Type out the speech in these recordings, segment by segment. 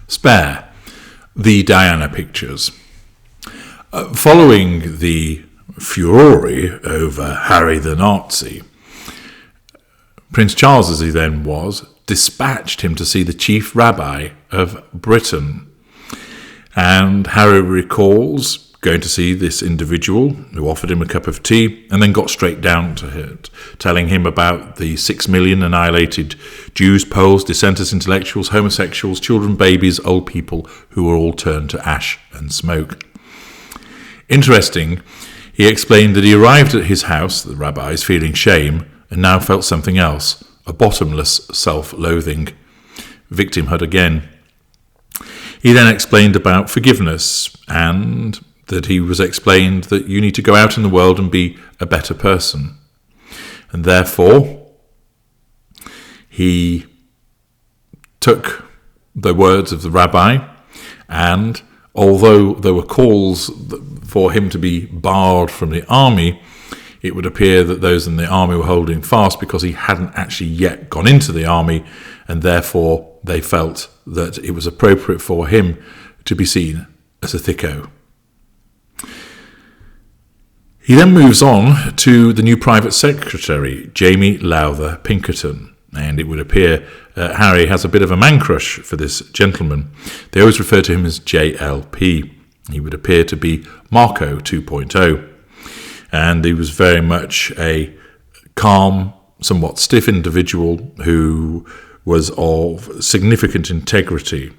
Spare, the Diana pictures. Following the furore over Harry the Nazi, Prince Charles, as he then was, dispatched him to see the chief rabbi of Britain. And Harry recalls going to see this individual who offered him a cup of tea and then got straight down to it, telling him about the 6 million annihilated Jews, Poles, dissenters, intellectuals, homosexuals, children, babies, old people who were all turned to ash and smoke. Interesting, he explained that he arrived at his house, the rabbi's, feeling shame, and now felt something else, a bottomless self-loathing. Victimhood again. He then explained about forgiveness, and that he was explained that you need to go out in the world and be a better person. And therefore, he took the words of the rabbi, and although there were calls for him to be barred from the army, it would appear that those in the army were holding fast because he hadn't actually yet gone into the army, and therefore they felt that it was appropriate for him to be seen as a thicko. He then moves on to the new private secretary, Jamie Lowther Pinkerton, and it would appear Harry has a bit of a man crush for this gentleman. They always refer to him as JLP. He would appear to be Marco 2.0, and he was very much a calm, somewhat stiff individual who was of significant integrity.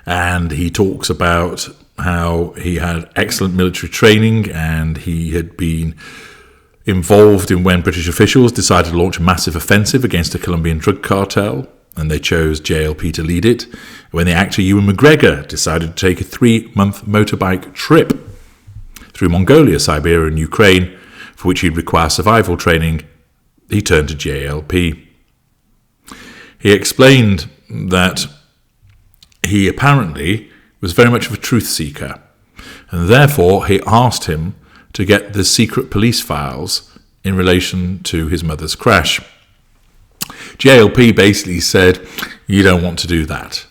And he talks about how he had excellent military training, and he had been involved in when British officials decided to launch a massive offensive against a Colombian drug cartel, and they chose JLP to lead it. When the actor Ewan McGregor decided to take a 3-month motorbike trip through Mongolia, Siberia and Ukraine, for which he'd require survival training, he turned to JLP. He explained that he apparently was very much of a truth seeker, and therefore he asked him to get the secret police files in relation to his mother's crash. JLP basically said, you don't want to do that,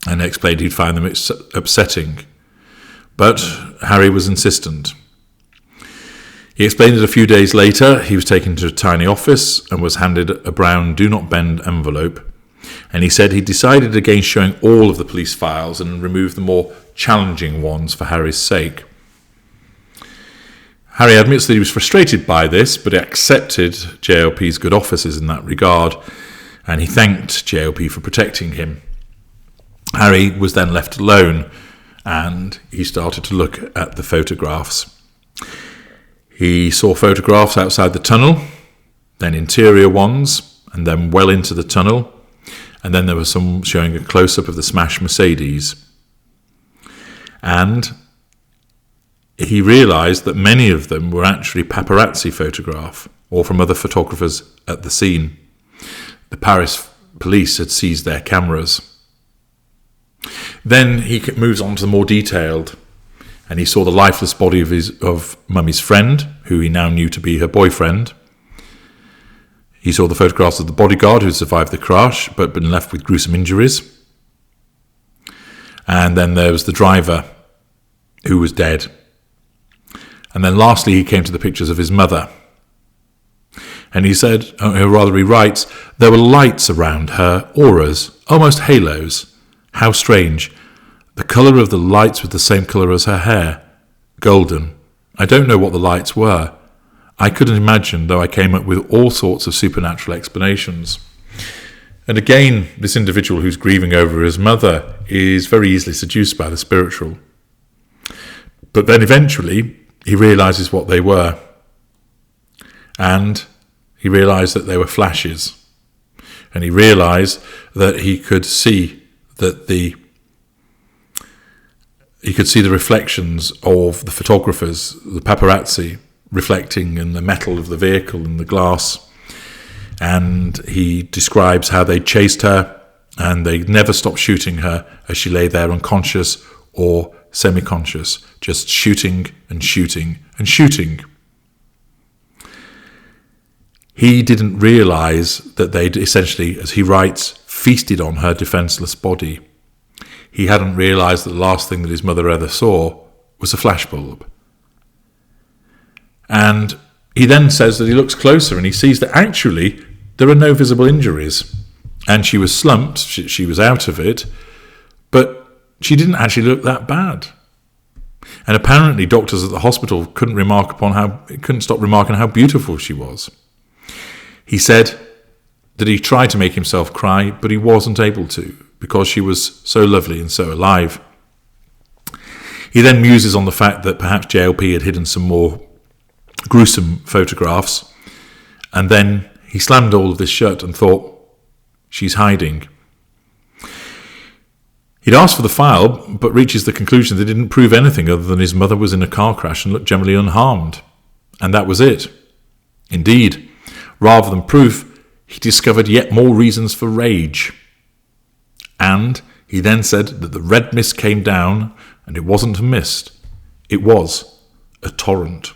and explained he'd find them upsetting. But Harry was insistent. He explained that a few days later he was taken to a tiny office and was handed a brown do not bend envelope. And he said he decided against showing all of the police files and removed the more challenging ones for Harry's sake. Harry admits that he was frustrated by this, but accepted JLP's good offices in that regard, and he thanked JLP for protecting him. Harry was then left alone, and he started to look at the photographs. He saw photographs outside the tunnel, then interior ones, and then well into the tunnel. And then there was some showing a close-up of the smashed Mercedes. And he realised that many of them were actually paparazzi photograph, or from other photographers at the scene. The Paris police had seized their cameras. Then he moves on to the more detailed, and he saw the lifeless body of Mummy's friend, who he now knew to be her boyfriend. He saw the photographs of the bodyguard who survived the crash but been left with gruesome injuries. And then there was the driver who was dead. And then lastly he came to the pictures of his mother. And he said, or rather he writes, there were lights around her, auras, almost halos. How strange. The colour of the lights was the same colour as her hair. Golden. I don't know what the lights were. I couldn't imagine, though I came up with all sorts of supernatural explanations. And again, this individual who's grieving over his mother is very easily seduced by the spiritual. But then eventually he realises what they were. And he realised that they were flashes. And he realised that he could see the reflections of the photographers, the paparazzi, reflecting in the metal of the vehicle and the glass. And he describes how they chased her and they never stopped shooting her as she lay there unconscious or semi-conscious, just shooting and shooting and shooting. He didn't realise that they'd essentially, as he writes, feasted on her defenceless body. He hadn't realised that the last thing that his mother ever saw was a flashbulb. And he then says that he looks closer and he sees that actually there are no visible injuries. And she was slumped, she was out of it, but she didn't actually look that bad. And apparently doctors at the hospital couldn't stop remarking how beautiful she was. He said that he tried to make himself cry, but he wasn't able to, because she was so lovely and so alive. He then muses on the fact that perhaps JLP had hidden some more gruesome photographs, and then he slammed all of this shut and thought, she's hiding. He'd asked for the file, but reaches the conclusion that it didn't prove anything other than his mother was in a car crash and looked generally unharmed. And that was it. Indeed, rather than proof, he discovered yet more reasons for rage. And he then said that the red mist came down, and it wasn't a mist, it was a torrent.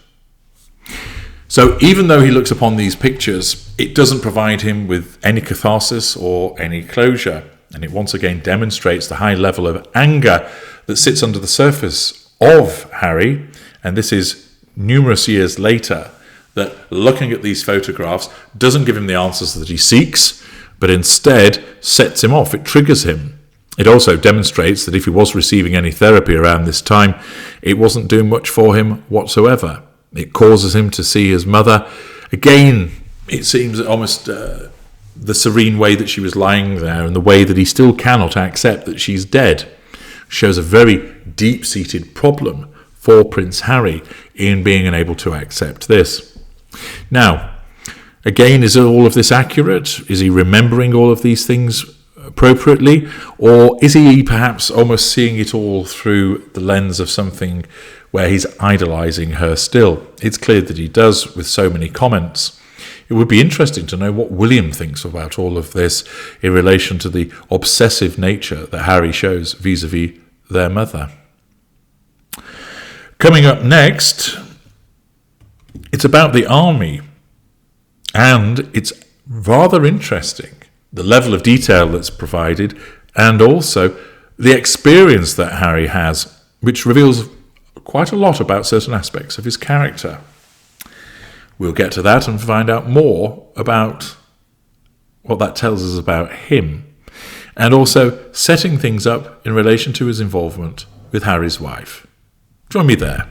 So even though he looks upon these pictures, it doesn't provide him with any catharsis or any closure. And it once again demonstrates the high level of anger that sits under the surface of Harry. And this is numerous years later, that looking at these photographs doesn't give him the answers that he seeks, but instead sets him off. It triggers him. It also demonstrates that if he was receiving any therapy around this time, it wasn't doing much for him whatsoever. It causes him to see his mother. Again, it seems almost the serene way that she was lying there and the way that he still cannot accept that she's dead shows a very deep-seated problem for Prince Harry in being unable to accept this. Now, again, is all of this accurate? Is he remembering all of these things appropriately? Or is he perhaps almost seeing it all through the lens of something where he's idolising her still? It's clear that he does, with so many comments. It would be interesting to know what William thinks about all of this in relation to the obsessive nature that Harry shows vis-a-vis their mother. Coming up next, it's about the army, and it's rather interesting, the level of detail that's provided, and also the experience that Harry has, which reveals quite a lot about certain aspects of his character. We'll get to that and find out more about what that tells us about him, and also setting things up in relation to his involvement with Harry's wife. Join me there.